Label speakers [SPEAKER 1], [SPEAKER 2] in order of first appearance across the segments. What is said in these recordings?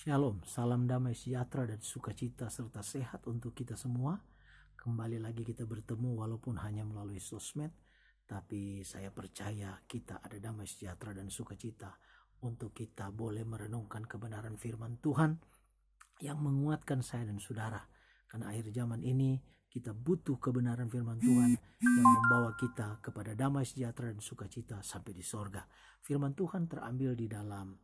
[SPEAKER 1] Shalom, salam damai sejahtera dan sukacita serta sehat untuk kita semua. Kembali lagi kita bertemu walaupun hanya melalui sosmed, tapi saya percaya kita ada damai sejahtera dan sukacita untuk kita boleh merenungkan kebenaran firman Tuhan yang menguatkan saya dan saudara. Karena akhir zaman ini kita butuh kebenaran firman Tuhan yang membawa kita kepada damai sejahtera dan sukacita sampai di sorga. Firman Tuhan terambil di dalam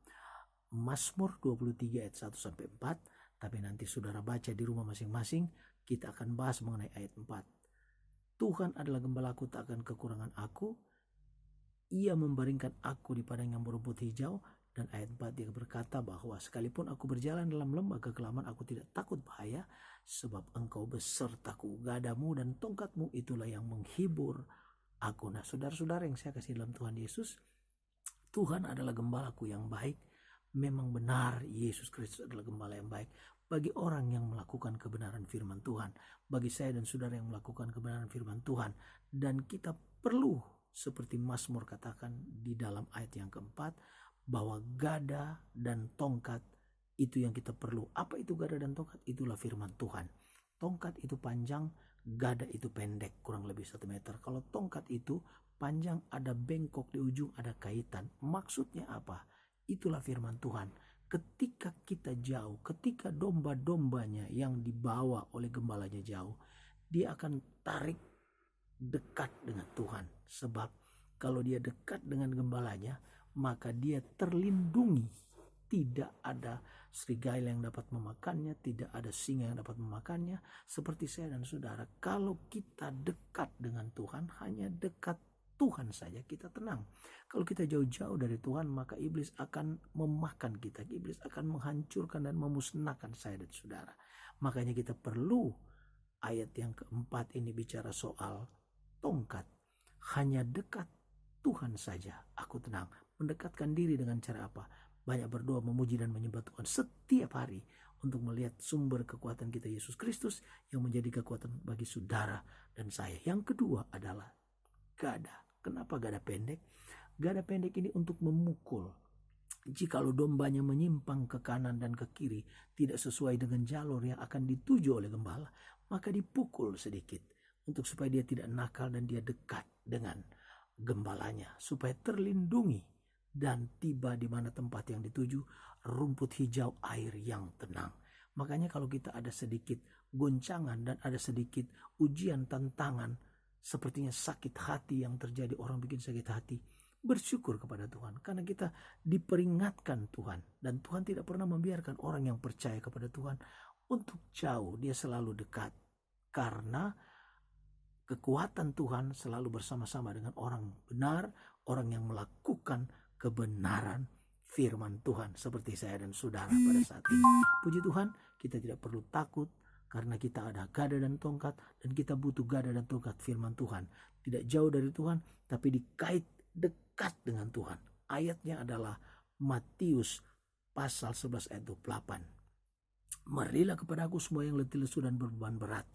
[SPEAKER 1] Mazmur 23 ayat 1 sampai 4, tapi nanti saudara baca di rumah masing-masing. Kita akan bahas mengenai ayat 4. Tuhan adalah gembalaku, tak akan kekurangan aku. Ia membaringkan aku di padang yang berumput hijau. Dan ayat 4 dia berkata bahwa sekalipun aku berjalan dalam lembah kekelaman, aku tidak takut bahaya, sebab engkau besertaku, gadamu dan tongkatmu itulah yang menghibur aku. Nah, saudara-saudara yang saya kasih dalam Tuhan Yesus, Tuhan adalah gembalaku yang baik. Memang benar Yesus Kristus adalah gembala yang baik bagi orang yang melakukan kebenaran firman Tuhan, bagi saya dan saudara yang melakukan kebenaran firman Tuhan. Dan kita perlu seperti Mazmur katakan di dalam ayat yang keempat, bahwa gada dan tongkat itu yang kita perlu. Apa itu gada dan tongkat? Itulah firman Tuhan. Tongkat itu panjang, gada itu pendek, kurang lebih 1 meter. Kalau tongkat itu panjang, ada bengkok di ujung, ada kaitan. Maksudnya apa? Itulah firman Tuhan. Ketika kita jauh, ketika domba-dombanya yang dibawa oleh gembalanya jauh, dia akan tarik dekat dengan Tuhan. Sebab kalau dia dekat dengan gembalanya, maka dia terlindungi. Tidak ada serigala yang dapat memakannya, tidak ada singa yang dapat memakannya. Seperti saya dan saudara, kalau kita dekat dengan Tuhan, hanya dekat Tuhan saja kita tenang. Kalau kita jauh-jauh dari Tuhan, maka iblis akan memakan kita. Iblis akan menghancurkan dan memusnahkan saya dan saudara. Makanya kita perlu ayat yang keempat ini bicara soal tongkat. Hanya dekat Tuhan saja aku tenang. Mendekatkan diri dengan cara apa? Banyak berdoa, memuji dan menyembah Tuhan setiap hari untuk melihat sumber kekuatan kita Yesus Kristus yang menjadi kekuatan bagi saudara dan saya. Yang kedua adalah gada. Kenapa gada pendek? Gada pendek ini untuk memukul. Jikalau dombanya menyimpang ke kanan dan ke kiri, tidak sesuai dengan jalur yang akan dituju oleh gembala, maka dipukul sedikit untuk supaya dia tidak nakal dan dia dekat dengan gembalanya, supaya terlindungi dan tiba di mana tempat yang dituju, rumput hijau, air yang tenang. Makanya kalau kita ada sedikit goncangan dan ada sedikit ujian, tantangan, sepertinya sakit hati yang terjadi, orang bikin sakit hati, bersyukur kepada Tuhan karena kita diperingatkan Tuhan. Dan Tuhan tidak pernah membiarkan orang yang percaya kepada Tuhan untuk jauh. Dia selalu dekat karena kekuatan Tuhan selalu bersama-sama dengan orang benar, orang yang melakukan kebenaran firman Tuhan seperti saya dan saudara pada saat ini. Puji Tuhan, kita tidak perlu takut karena kita ada gada dan tongkat, dan kita butuh gada dan tongkat firman Tuhan. Tidak jauh dari Tuhan, tapi dikait dekat dengan Tuhan. Ayatnya adalah Matius pasal 11 ayat 28. Marilah kepada aku semua yang letih lesu dan berbeban berat,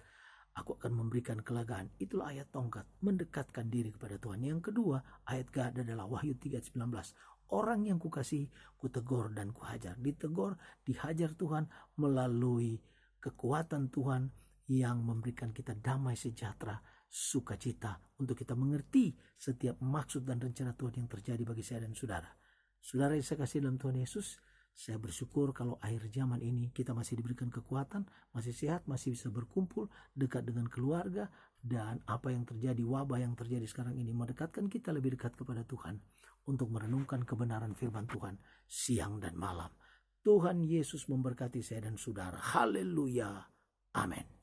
[SPEAKER 1] aku akan memberikan kelegaan. Itulah ayat tongkat, mendekatkan diri kepada Tuhan. Yang kedua, ayat gada adalah Wahyu 3 ayat 19. Orang yang kukasihi, kutegur dan kuhajar. Ditegur, dihajar Tuhan melalui kekuatan Tuhan yang memberikan kita damai sejahtera, sukacita, untuk kita mengerti setiap maksud dan rencana Tuhan yang terjadi bagi saya dan saudara. Saudara yang saya kasih dalam Tuhan Yesus, saya bersyukur kalau akhir zaman ini kita masih diberikan kekuatan, masih sehat, masih bisa berkumpul dekat dengan keluarga, dan apa yang terjadi, wabah yang terjadi sekarang ini mendekatkan kita lebih dekat kepada Tuhan untuk merenungkan kebenaran firman Tuhan siang dan malam. Tuhan Yesus memberkati saya dan saudara. Haleluya. Amin.